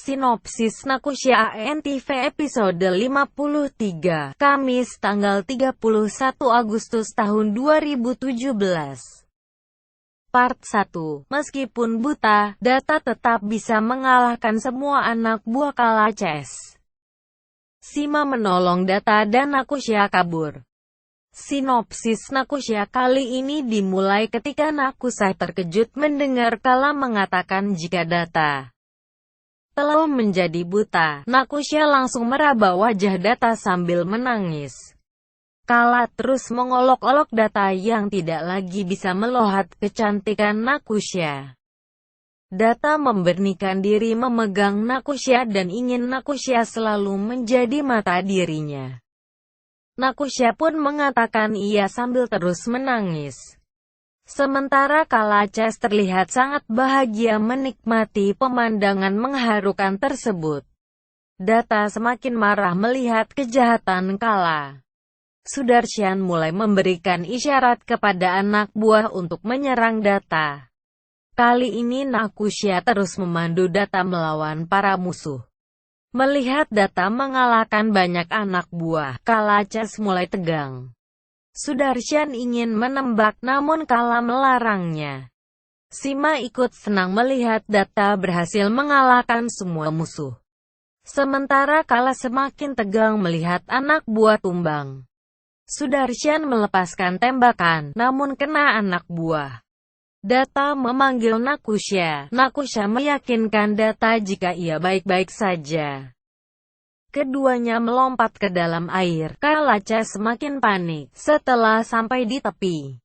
Sinopsis Nakusha ANTV episode 53, Kamis tanggal 31 Agustus tahun 2017. Part 1. Meskipun buta, Data tetap bisa mengalahkan semua anak buah Kala Chess. Sima menolong Data dan Nakusha kabur. Sinopsis Nakusha kali ini dimulai ketika Nakusha terkejut mendengar Kala mengatakan jika Data telah menjadi buta. Nakusha langsung meraba wajah Data sambil menangis. Kala terus mengolok-olok Data yang tidak lagi bisa melihat kecantikan Nakusha. Data memberanikan diri memegang Nakusha dan ingin Nakusha selalu menjadi mata dirinya. Nakusha pun mengatakan iya sambil terus menangis. Sementara Kala Chess terlihat sangat bahagia menikmati pemandangan mengharukan tersebut. Data semakin marah melihat kejahatan Kala. Sudarshan mulai memberikan isyarat kepada anak buah untuk menyerang Data. Kali ini Nakusha terus memandu Data melawan para musuh. Melihat Data mengalahkan banyak anak buah, Kala Chess mulai tegang. Sudarshan ingin menembak namun Kala melarangnya. Sima ikut senang melihat Data berhasil mengalahkan semua musuh. Sementara Kala semakin tegang melihat anak buah tumbang. Sudarshan melepaskan tembakan, namun kena anak buah. Data memanggil Nakusha. Nakusha meyakinkan Data jika ia baik-baik saja. Keduanya melompat ke dalam air. Kala Chess semakin panik. Setelah sampai di tepi,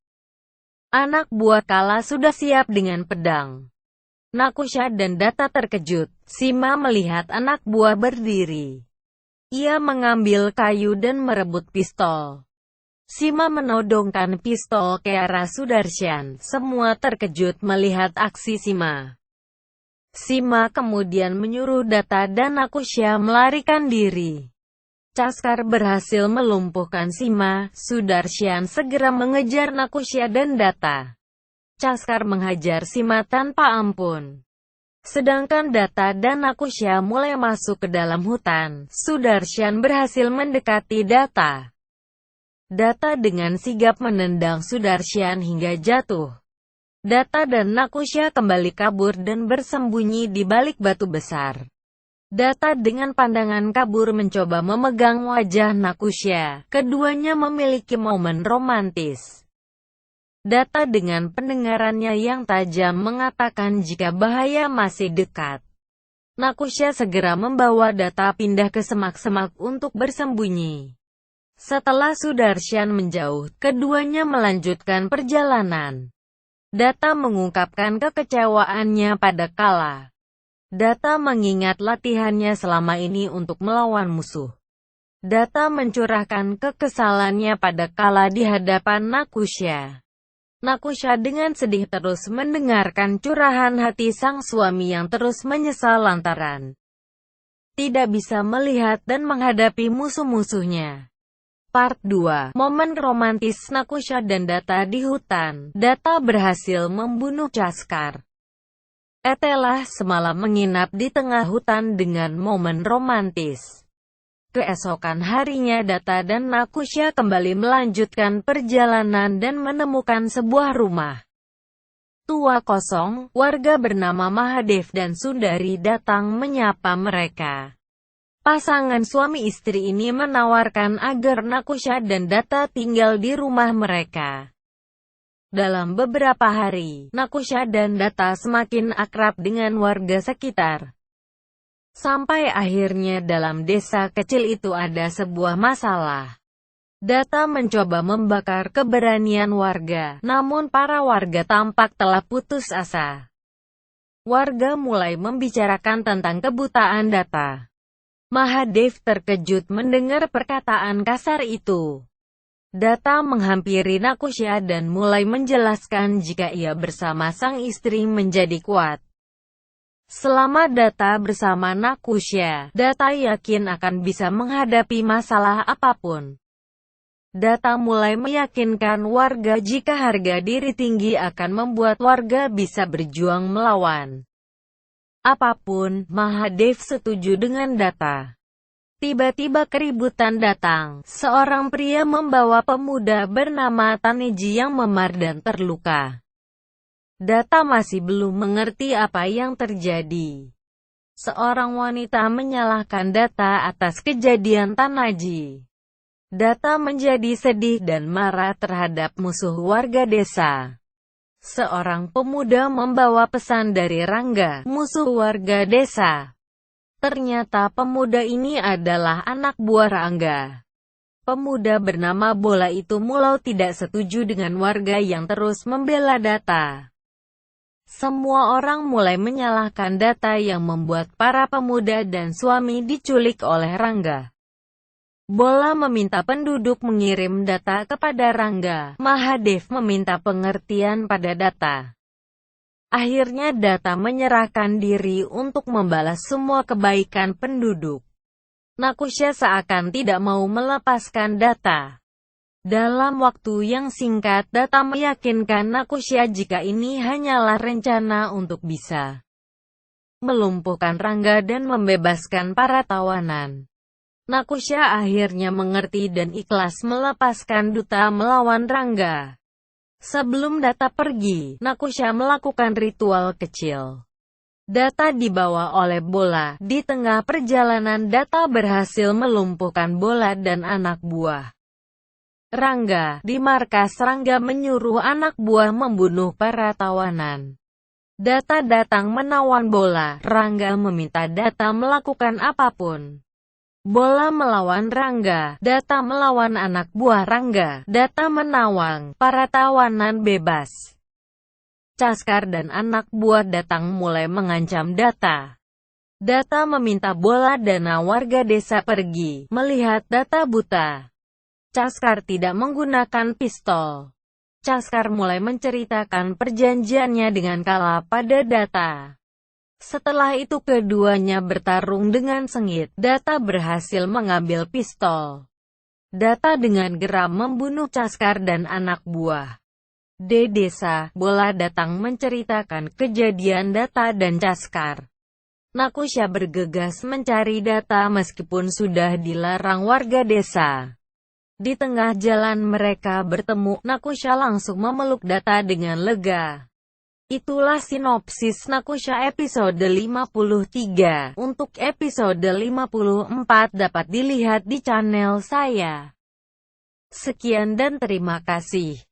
anak buah Kala sudah siap dengan pedang. Nakusha dan Data terkejut. Sima melihat anak buah berdiri. Ia mengambil kayu dan merebut pistol. Sima menodongkan pistol ke arah Sudarshan. Semua terkejut melihat aksi Sima. Sima kemudian menyuruh Data dan Nakusha melarikan diri. Caskar berhasil melumpuhkan Sima. Sudarshan segera mengejar Nakusha dan Data. Caskar menghajar Sima tanpa ampun. Sedangkan Data dan Nakusha mulai masuk ke dalam hutan. Sudarshan berhasil mendekati Data. Data dengan sigap menendang Sudarshan hingga jatuh. Data dan Nakusha kembali kabur dan bersembunyi di balik batu besar. Data dengan pandangan kabur mencoba memegang wajah Nakusha. Keduanya memiliki momen romantis. Data dengan pendengarannya yang tajam mengatakan jika bahaya masih dekat. Nakusha segera membawa Data pindah ke semak-semak untuk bersembunyi. Setelah Sudarshan menjauh, keduanya melanjutkan perjalanan. Data mengungkapkan kekecewaannya pada Kala. Data mengingat latihannya selama ini untuk melawan musuh. Data mencurahkan kekesalannya pada Kala di hadapan Nakusha. Nakusha dengan sedih terus mendengarkan curahan hati sang suami yang terus menyesal lantaran tidak bisa melihat dan menghadapi musuh-musuhnya. Part 2. Momen romantis Nakusha dan Data di hutan. Data berhasil membunuh Caskar. Telah semalam menginap di tengah hutan dengan momen romantis. Keesokan harinya Data dan Nakusha kembali melanjutkan perjalanan dan menemukan sebuah rumah tua kosong. Warga bernama Mahadev dan Sundari datang menyapa mereka. Pasangan suami istri ini menawarkan agar Nakusha dan Data tinggal di rumah mereka. Dalam beberapa hari, Nakusha dan Data semakin akrab dengan warga sekitar. Sampai akhirnya dalam desa kecil itu ada sebuah masalah. Data mencoba membakar keberanian warga, namun para warga tampak telah putus asa. Warga mulai membicarakan tentang kebutaan Data. Mahadev terkejut mendengar perkataan kasar itu. Data menghampiri Nakusha dan mulai menjelaskan jika ia bersama sang istri menjadi kuat. Selama Data bersama Nakusha, Data yakin akan bisa menghadapi masalah apapun. Data mulai meyakinkan warga jika harga diri tinggi akan membuat warga bisa berjuang melawan apapun, Mahadev setuju dengan Datta. Tiba-tiba keributan datang. Seorang pria membawa pemuda bernama Taneji yang memar dan terluka. Datta masih belum mengerti apa yang terjadi. Seorang wanita menyalahkan Datta atas kejadian Taneji. Datta menjadi sedih dan marah terhadap musuh warga desa. Seorang pemuda membawa pesan dari Rangga, musuh warga desa. Ternyata pemuda ini adalah anak buah Rangga. Pemuda bernama Bola itu mulai tidak setuju dengan warga yang terus membela Datta. Semua orang mulai menyalahkan Datta yang membuat para pemuda dan suami diculik oleh Rangga. Bola meminta penduduk mengirim Datta kepada Rangga. Mahadev meminta pengertian pada Datta. Akhirnya Datta menyerahkan diri untuk membalas semua kebaikan penduduk. Nakusha seakan tidak mau melepaskan Datta. Dalam waktu yang singkat, Datta meyakinkan Nakusha jika ini hanyalah rencana untuk bisa melumpuhkan Rangga dan membebaskan para tawanan. Nakusha akhirnya mengerti dan ikhlas melepaskan Datta melawan Rangga. Sebelum Datta pergi, Nakusha melakukan ritual kecil. Datta dibawa oleh Bola. Di tengah perjalanan Datta berhasil melumpuhkan Bola dan anak buah Rangga. Di markas Rangga menyuruh anak buah membunuh para tawanan. Datta datang menawan Bola. Rangga meminta Datta melakukan apapun. Bola melawan Rangga, Datta melawan anak buah Rangga, Datta menawang, para tawanan bebas. Caskar dan anak buah datang mulai mengancam Datta. Datta meminta Bola dan warga desa pergi, melihat Datta buta. Caskar tidak menggunakan pistol. Caskar mulai menceritakan perjanjiannya dengan Kala pada Datta. Setelah itu keduanya bertarung dengan sengit. Datta berhasil mengambil pistol. Datta dengan geram membunuh Caskar dan anak buah. Di desa, Bola datang menceritakan kejadian Datta dan Caskar. Nakusha bergegas mencari Datta meskipun sudah dilarang warga desa. Di tengah jalan mereka bertemu, Nakusha langsung memeluk Datta dengan lega. Itulah sinopsis Nakusha episode 53. Untuk episode 54 dapat dilihat di channel saya. Sekian dan terima kasih.